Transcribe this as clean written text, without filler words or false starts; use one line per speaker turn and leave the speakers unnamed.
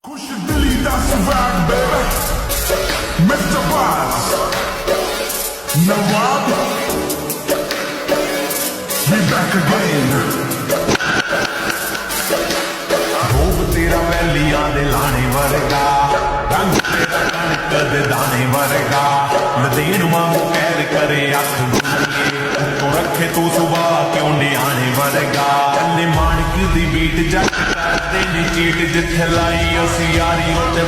खुश दिली दा swag baby Mr. Boss Nawab We back again ਰੂਪ ਤੇਰਾ ਵੈਲੀਆਂ ਦੇ ਲਾਣੇ ਵਰਗਾ ਰੰਗ ਤੇਰਾ ਕਣਕ ਦੇ ਦਾਣੇ ਵਰਗਾ ਲਦੇਨ ਵਾਂਗ ਕਹਿਰ ਕਰੇ ਅੱਖ ਗੁੰਗੇ ਤੂੰ ਰੱਖੇ ਤੂੰ ਸੁਭਾ ਕਿਉਂ ਨਿਆਣੇ ਵਰਗਾ ਚੱਲੇ ਮਾਣਕ ਦੀ ਬੀਟ ਜੱਟ ਕਰਦੇ ਨੀ ਚੀਟ ਜਿੱਥੇ ਲਾਈ ਅਸੀਂ ਯਾਰੀ ਉੱਤੇ